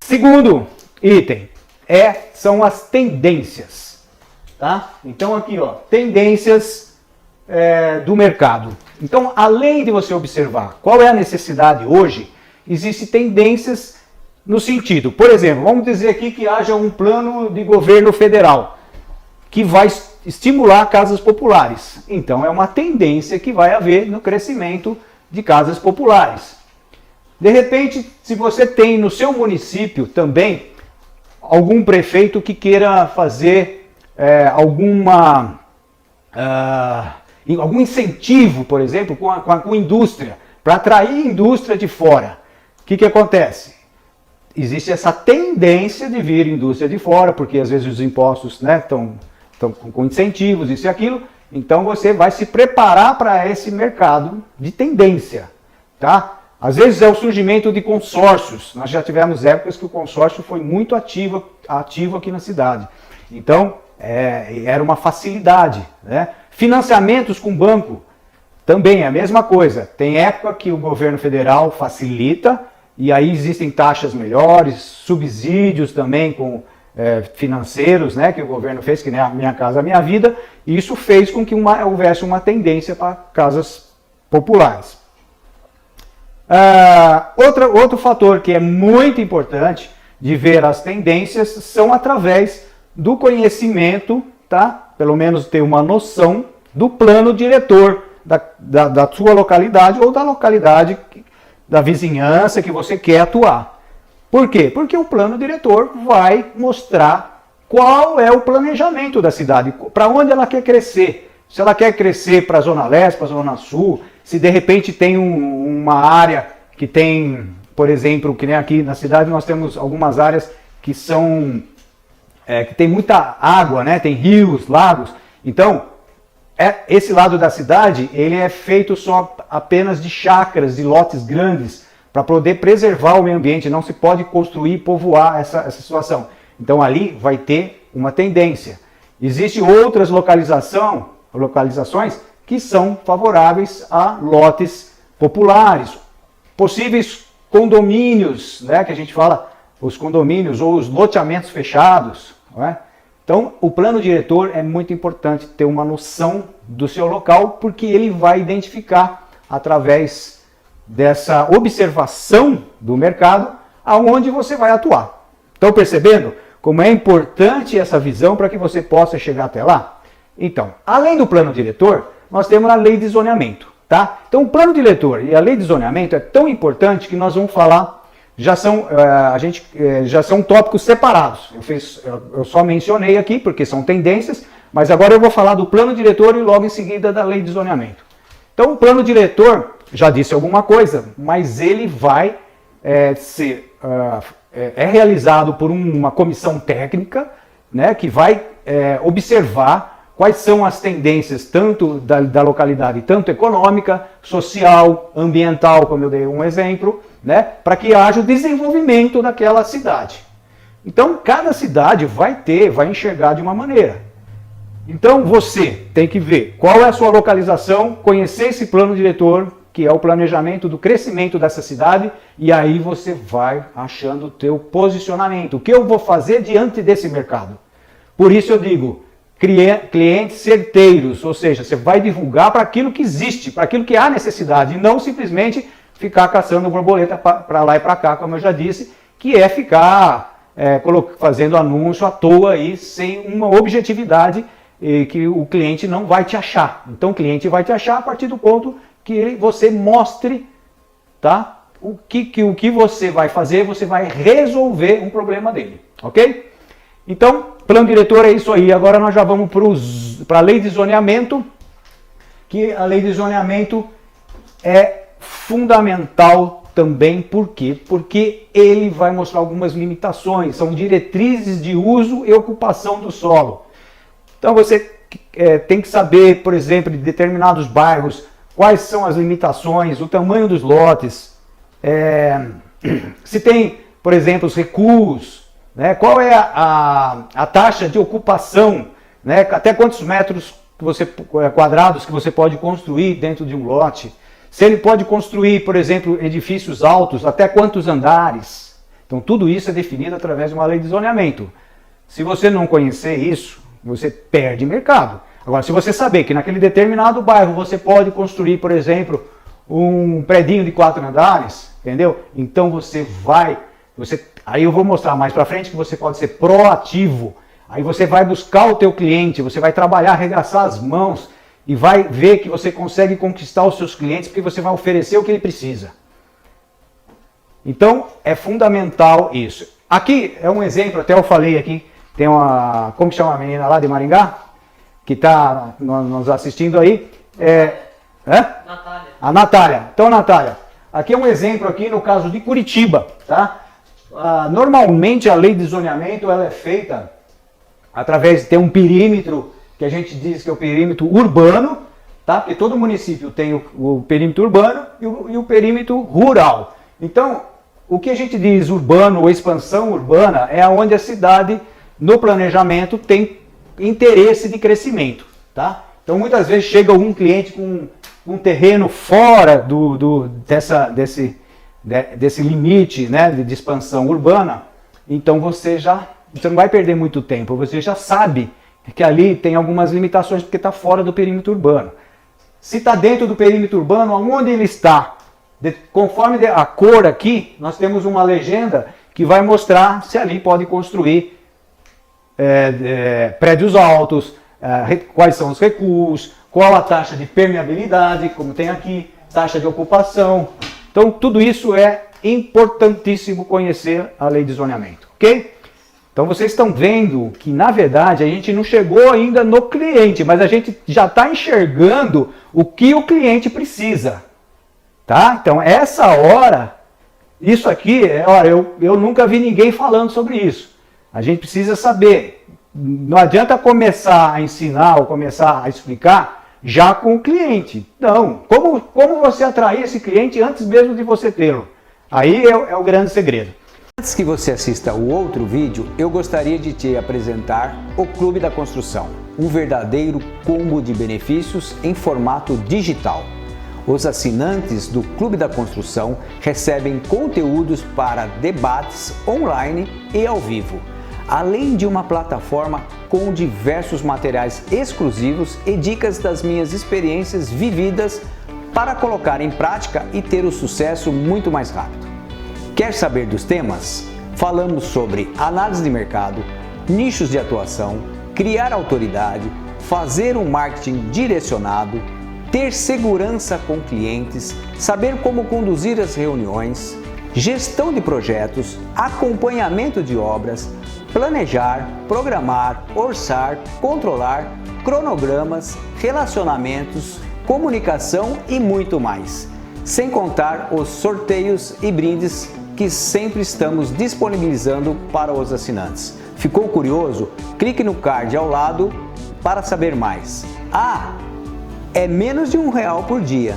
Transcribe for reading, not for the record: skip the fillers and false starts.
Segundo item são as tendências. Tá? Então aqui, ó, tendências do mercado. Então, além de você observar qual é a necessidade hoje, existem tendências no sentido, por exemplo, vamos dizer aqui que haja um plano de governo federal que vai estimular casas populares. Então, é uma tendência que vai haver no crescimento de casas populares. De repente, se você tem no seu município também algum prefeito que queira fazer algum incentivo, por exemplo, com indústria, para atrair indústria de fora, o que acontece? Existe essa tendência de vir indústria de fora, porque às vezes os impostos estão com incentivos, isso e aquilo, então você vai se preparar para esse mercado de tendência. Tá? Às vezes é o surgimento de consórcios, nós já tivemos épocas que o consórcio foi muito ativo aqui na cidade, então era uma facilidade. Né? Financiamentos com banco, também é a mesma coisa, tem época que o governo federal facilita, e aí existem taxas melhores, subsídios também financeiros, né, que o governo fez, que nem a Minha Casa Minha Vida, e isso fez com que houvesse uma tendência para casas populares. Outro fator que é muito importante de ver as tendências são através do conhecimento, tá? Pelo menos ter uma noção do plano diretor da sua localidade ou da localidade da vizinhança que você quer atuar. Por quê? Porque o plano diretor vai mostrar qual é o planejamento da cidade, para onde ela quer crescer. Se ela quer crescer para a Zona Leste, para a Zona Sul, se de repente tem uma área que tem, por exemplo, que nem aqui na cidade nós temos algumas áreas que que tem muita água, né? Tem rios, lagos. Então, esse lado da cidade, ele é feito só apenas de chácaras, de lotes grandes, para poder preservar o meio ambiente. Não se pode construir e povoar essa situação. Então ali vai ter uma tendência. Existem outras localizações que são favoráveis a lotes populares, possíveis condomínios, né, que a gente fala, os condomínios ou os loteamentos fechados, não é? Então, o plano diretor é muito importante ter uma noção do seu local, porque ele vai identificar, através dessa observação do mercado, aonde você vai atuar. Estão percebendo como é importante essa visão para que você possa chegar até lá? Então, além do plano diretor, nós temos a lei de zoneamento. Tá? Então, o plano diretor e a lei de zoneamento é tão importante que nós vamos falar. Já são tópicos separados. Eu só mencionei aqui porque são tendências, mas agora eu vou falar do plano diretor e logo em seguida da lei de zoneamento. Então, o plano diretor, já disse alguma coisa, mas ele vai ser realizado por uma comissão técnica, né, que vai observar quais são as tendências tanto da localidade, tanto econômica, social, ambiental, como eu dei um exemplo, né, para que haja o desenvolvimento daquela cidade. Então, cada cidade vai enxergar de uma maneira. Então, você tem que ver qual é a sua localização, conhecer esse plano diretor, que é o planejamento do crescimento dessa cidade, e aí você vai achando o teu posicionamento. O que eu vou fazer diante desse mercado? Por isso eu digo, clientes certeiros, ou seja, você vai divulgar para aquilo que existe, para aquilo que há necessidade, e não simplesmente ficar caçando borboleta para lá e para cá, como eu já disse, que é ficar fazendo anúncio à toa aí, sem uma objetividade, que o cliente não vai te achar. Então o cliente vai te achar a partir do ponto que você mostre, tá, o que você vai fazer, você vai resolver um problema dele, ok? Então, plano diretor é isso aí. Agora nós já vamos para a lei de zoneamento, que a lei de zoneamento é fundamental também. Por quê? Porque ele vai mostrar algumas limitações, são diretrizes de uso e ocupação do solo. Então você tem que saber, por exemplo, de determinados bairros, quais são as limitações, o tamanho dos lotes, se tem, por exemplo, os recuos, né? Qual é a taxa de ocupação, né? Até quantos metros quadrados que você pode construir dentro de um lote. Se ele pode construir, por exemplo, edifícios altos, até quantos andares. Então tudo isso é definido através de uma lei de zoneamento. Se você não conhecer isso, você perde mercado. Agora, se você saber que naquele determinado bairro você pode construir, por exemplo, um predinho de 4 andares, entendeu? Então aí eu vou mostrar mais para frente que você pode ser proativo. Aí você vai buscar o teu cliente, você vai trabalhar, arregaçar as mãos e vai ver que você consegue conquistar os seus clientes porque você vai oferecer o que ele precisa. Então, é fundamental isso. Aqui é um exemplo, até eu falei aqui, tem uma, como chama a menina lá de Maringá? Que está nos assistindo aí. Natália. A Natália. Então, Natália, aqui é um exemplo aqui no caso de Curitiba, tá? Normalmente a lei de zoneamento ela é feita através de ter um perímetro, que a gente diz que é o perímetro urbano, tá? Porque todo município tem o perímetro urbano e o perímetro rural. Então, o que a gente diz urbano ou expansão urbana é onde a cidade, no planejamento, tem interesse de crescimento, tá? Então, muitas vezes chega algum cliente com um terreno fora desse limite, né, de expansão urbana, então você não vai perder muito tempo, você já sabe que ali tem algumas limitações porque está fora do perímetro urbano. Se está dentro do perímetro urbano, aonde ele está? Conforme a cor aqui, nós temos uma legenda que vai mostrar se ali pode construir prédios altos, quais são os recuos, qual a taxa de permeabilidade, como tem aqui, taxa de ocupação. Então, tudo isso é importantíssimo conhecer a lei de zoneamento, ok? Então, vocês estão vendo que, na verdade, a gente não chegou ainda no cliente, mas a gente já está enxergando o que o cliente precisa, tá? Então, essa hora, isso aqui, eu nunca vi ninguém falando sobre isso. A gente precisa saber, não adianta começar a ensinar ou começar a explicar já com o cliente. Não, como você atrair esse cliente antes mesmo de você tê-lo? Aí é o grande segredo. Antes que você assista o outro vídeo, eu gostaria de te apresentar o Clube da Construção, um verdadeiro combo de benefícios em formato digital. Os assinantes do Clube da Construção recebem conteúdos para debates online e ao vivo, além de uma plataforma com diversos materiais exclusivos e dicas das minhas experiências vividas para colocar em prática e ter o sucesso muito mais rápido. Quer saber dos temas? Falamos sobre análise de mercado, nichos de atuação, criar autoridade, fazer um marketing direcionado, ter segurança com clientes, saber como conduzir as reuniões, gestão de projetos, acompanhamento de obras, planejar, programar, orçar, controlar, cronogramas, relacionamentos, comunicação e muito mais. Sem contar os sorteios e brindes que sempre estamos disponibilizando para os assinantes. Ficou curioso? Clique no card ao lado para saber mais. É menos de R$1 por dia.